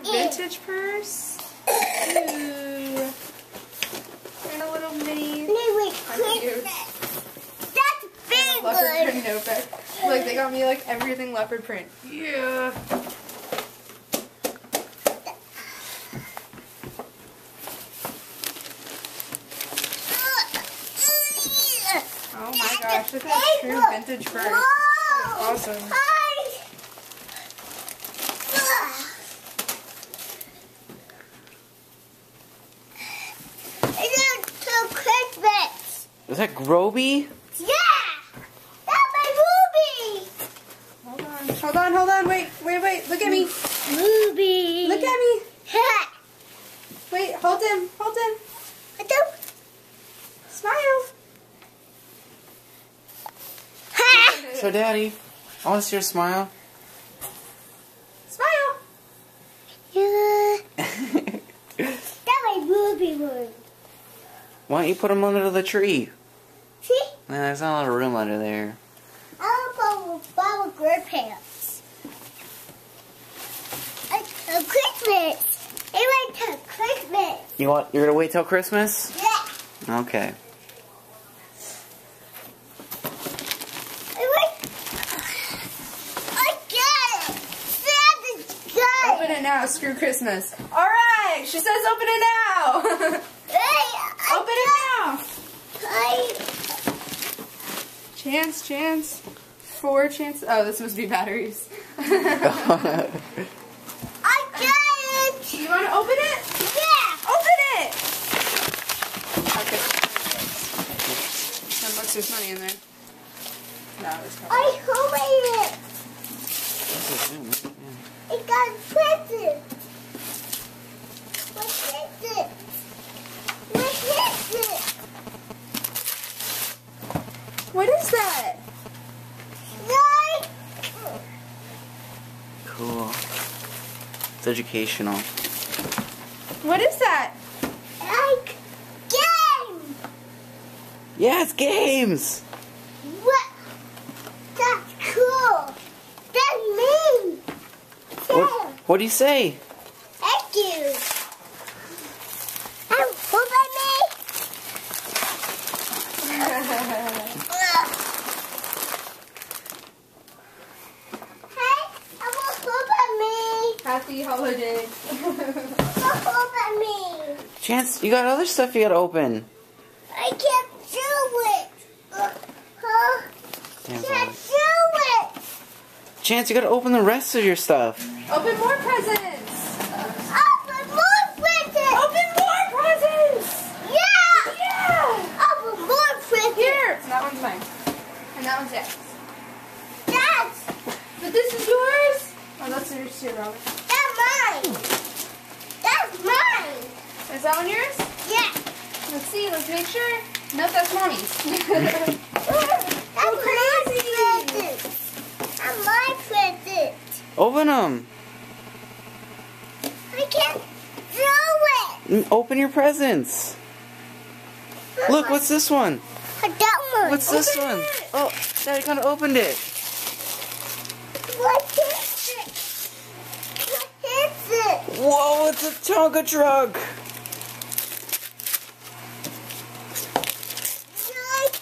Vintage purse. Ooh. And a little mini. That's big. Leopard print notebook. Look, they got me like everything leopard print. Yeah. Oh my gosh, look at that true vintage purse. Awesome. Is that Groby? Yeah! That's my Ruby! Hold on, wait, look at me. Ruby! Look at me. Wait, hold him. I don't. Smile. So, Daddy, I want to see your smile. Smile. Yeah. That's my Ruby one. Why don't you put him under the tree? See? Man, there's not a lot of room under there. I want to follow good pants. Christmas. It went to Christmas. You're gonna wait till Christmas? Yeah. Okay. I got it. Santa's got Open it now, screw Christmas. Alright, she says open it now. Open it now. Chance. 4 chances. Oh, this must be batteries. I got it. You want to open it? Yeah. Open it! Okay. That looks there's money in there. No, there's probably. I opened it. It got present. What is it? What is that? Like, Cool. It's educational. What is that? like game. Yeah, it's games! What? That's cool. That's me. Yeah. What do you say? Thank you. Oh, who by me? Hey, I want who by me. Happy holiday. Who by me? Chance, you got other stuff you gotta open. I can't do it. Damn, Can't boy. do it. Chance, you gotta open the rest of your stuff. Open more presents. Open more presents. Open more presents. Yeah. Yeah. Open more presents. Here. That one's mine. And that one's yours. That's But this is yours. Oh, that's yours too, Robert. mine. That's mine. Is that one yours? Yeah. Let's see. Let's make sure. Nope, that's mommy's. That's my present. That's my present. Open them. I can't do it. Open your presents. Look, what's this one? That one. What's this Open one? it. Oh, Daddy kind of opened it. What is it? What is it? Whoa, it's a Tonka truck. Like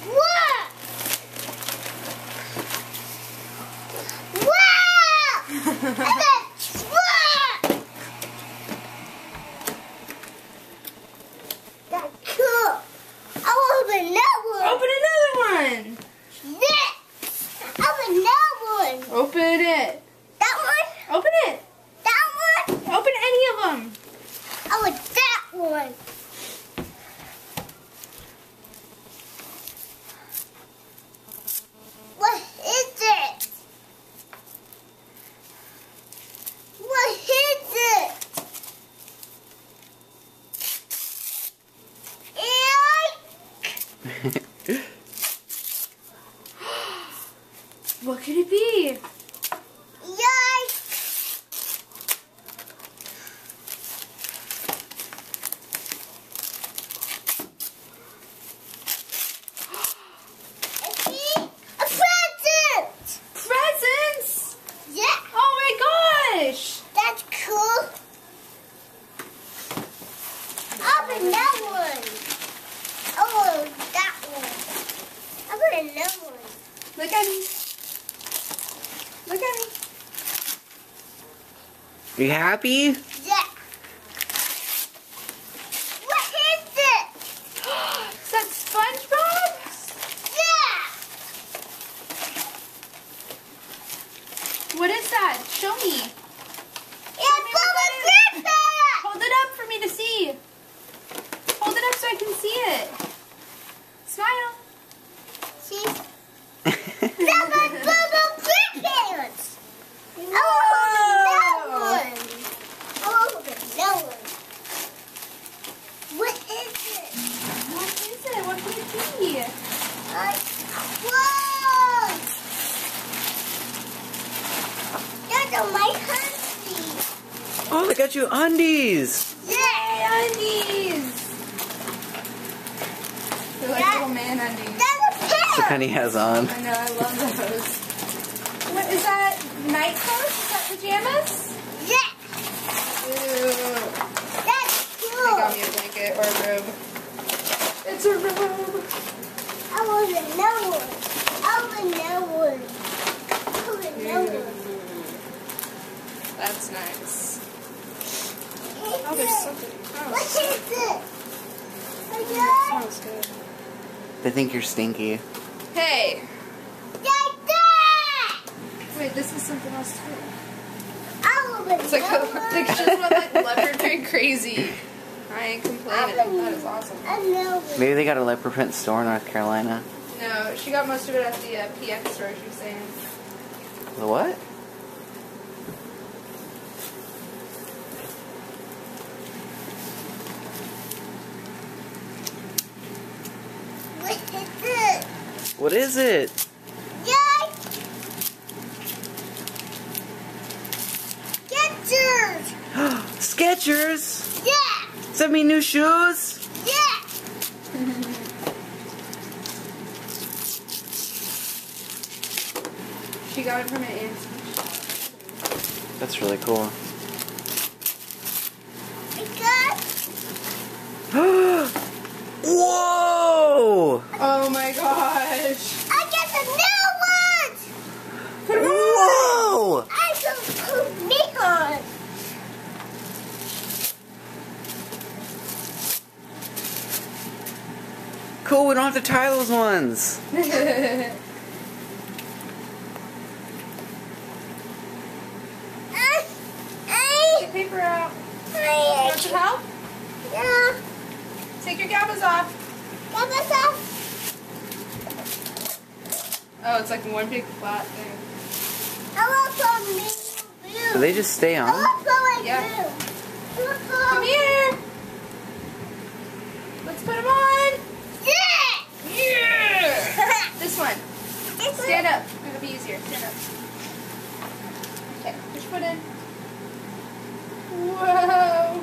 what? Wow! It's a truck! That's cool. I want another one. Open another one. This. I want another one. Open it. That one. Open it. That one. Open any of them. Are you happy? Yeah. What is it? Is that SpongeBob? Yeah. What is that? Show me. It's Bubba Grandpa. Hold it up for me to see. Hold it up so I can see it. Smile. She's Bubba Grandparents. Whoa. Oh, that one. What is it? What is it? What could it be? Whoa! That's my hunty. Oh, they got you undies. Yeah. Undies. They're like little man undies. That's a So pair. Penny has on. I know, I love those. What is that? Night coat? Is that pajamas? Yeah. Ew. That's They cool. got me a blanket or a robe. It's a robe. I want another one. I want another one. I want another one. That's nice. Oh, there's something. What Oh, is it? smells good. They think you're stinky. Hey! Dad! Wait, this is something else too. I want It's like another it's just went like leopard print crazy. I ain't complaining. That is awesome. one. Maybe they got a leopard print store in North Carolina. No, she got most of it at the PX store, she was saying. The what? What is it? What is it? Yay! Skechers! Skechers? Yeah! Does that mean new shoes? Yeah! She got it from an aunt. That's really cool. I got Whoa! Oh my gosh! the new ones! Put it on! Whoa! I can put me on. Cool, we don't have to tie those ones. Get paper out. Want some help? Yeah. Take your gabas off. Oh, it's like one big flat thing. Do they just stay on? Yeah. Come here. Let's put them on. Yeah. This one. Stand up. It'll be easier. Stand up. Okay. Push foot in. Whoa.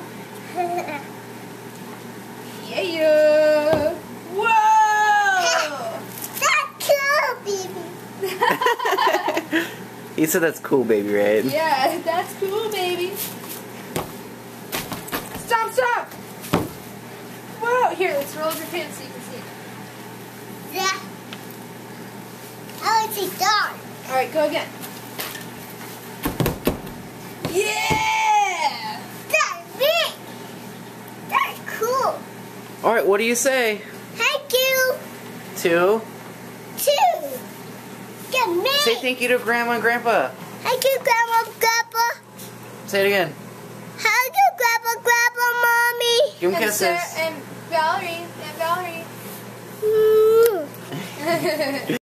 Yeah. Whoa. That's cool, baby. He said that's cool, baby, right? Yeah, that's cool, baby. Stop, stop. Whoa. Here, let's roll up your pants so you can see it. Yeah. I want to see dog. All right, go again. Yeah. That's me. That's cool. Alright, what do you say? Thank you. 2. Two. Get me. Say thank you to Grandma and Grandpa. Thank you, Grandma, Grandpa. Say it again. Thank you, Grandpa, Grandpa, Mommy. Give them And kisses. Sarah and Valerie. Mm. And Valerie.